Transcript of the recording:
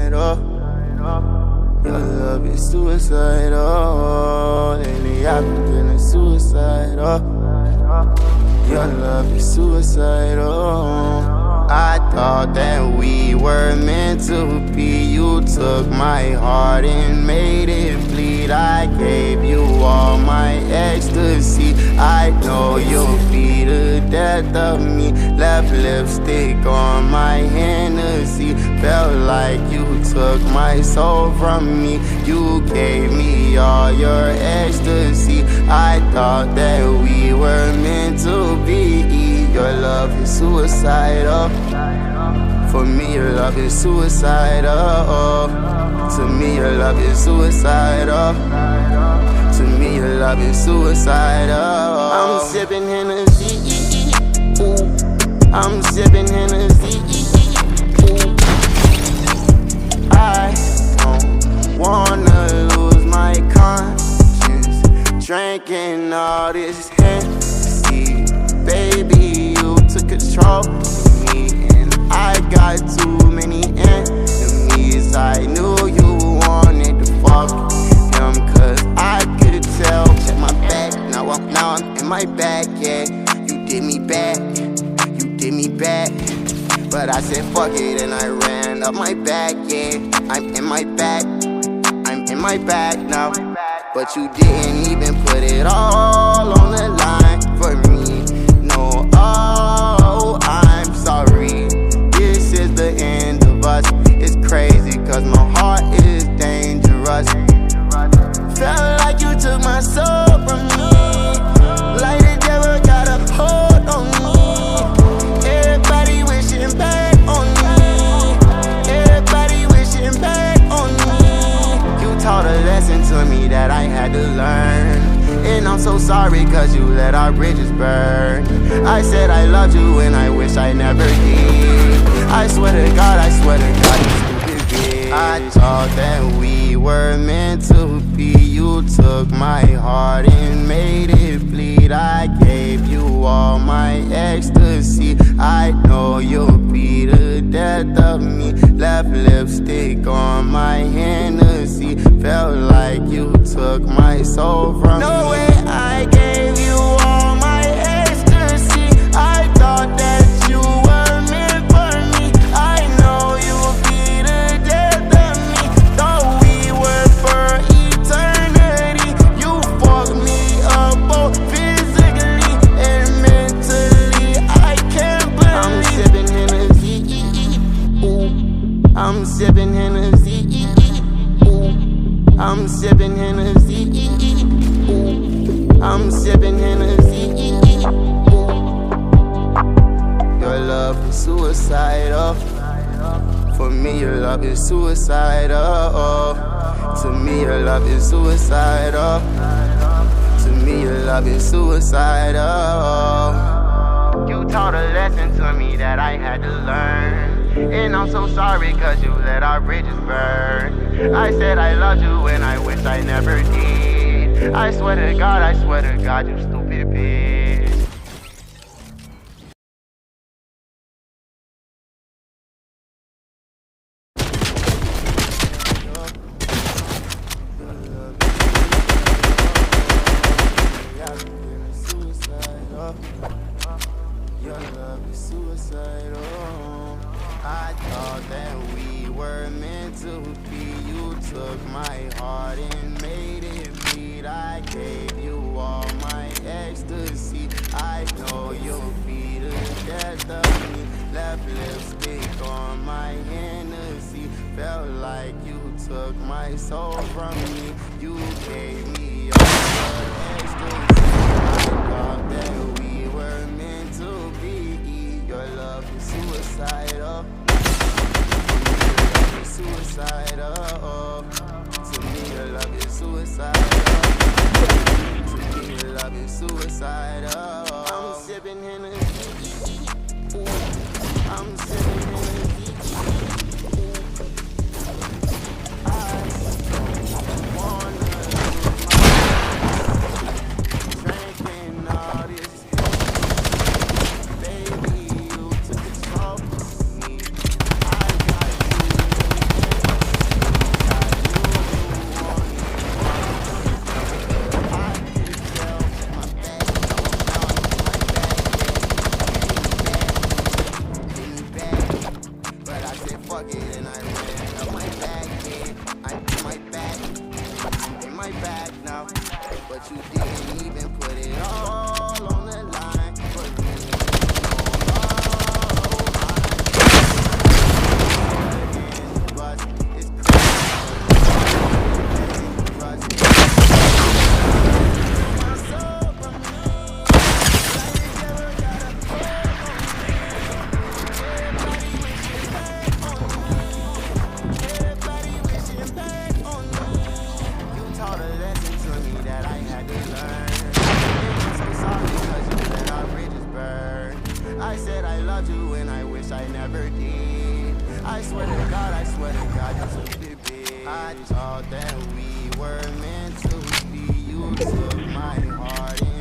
suicidal. Your love is suicidal. Lately I've been feeling suicidal. Your love is suicidal. I thought that we were meant to be. You took my heart and made it bleed. I gave you all my ecstasy. I know you'll be the death of me. Left lipstick on my Hennessy. Felt like you took my soul from me. You gave me all your ecstasy. I thought that we were meant to be. Your love is suicidal. For me, your love is suicidal. To me, your love is suicidal. To me, your love is suicidal. I'm sipping Hennessy. Ooh. I'm sipping Hennessy. Ooh. I don't wanna lose my conscience drinking all this Hennessy. Baby, you took control of me, and I got too many enemies. I knew you wanted to fuck him, cause I could tell. Check my back, now I'm in my bag, yeah. You did me bad, but I said fuck it and I ran up my back, yeah. I'm in my bag now. But you didn't even put it all on the line for me. No, oh, I'm sorry. This is the end of us. It's crazy cause my heart is dangerous. Felt like you took my soul from me. Like the devil got a hold on me. Everybody wishing back on me. Everybody wishing back on me. You taught a lesson to me that I had to learn. And I'm so sorry cause you let our bridges burn. I said I loved you and I wish I never did. I swear to God, you stupid bitch. I thought that we were meant to be. You took my heart and made it bleed. I gave you all my ecstasy. I know you'll be the death of me. Left lipstick on my Hennessy. Felt like you took my soul from me. No way I gave you all my ecstasy. I thought that you were meant for me. I know you'll be the death of me. Thought we were for eternity. You fucked me up both physically and mentally. I can't believe I'm sipping Hennessy. Ooh. I'm sipping Hennessy. Ooh. I'm sipping Hennessy. Ooh. I'm sipping Hennessy. Ooh. Your love is suicidal. For me, your love is suicidal. To me, your love is suicidal. To me, your love is suicidal. You taught a lesson to me that I had to learn. And I'm so sorry cause you let our bridges burn. I said I loved you and I wish I never did. I swear to God, you stupid bitch. Your love is suicidal. I thought that we were meant to be. You took my heart and made it bleed. I gave you all my ecstasy. I know you'll be the death of me. Left lipstick on my Hennessy. Felt like you took my soul from me. You gave me all your ecstasy. I thought that we were meant to be. Your love is suicidal. Suicidal. To me, your love is suicidal. To me, your love is suicidal. I'm sipping Hennessy. Ooh. I'm sipping Hennessy. Ooh. I don't wanna lose my drinking all this. Baby, you took control of me. I got you. about you and I wish I never did. I swear to God, you took the bait. I thought that we were meant to be. You took my heart and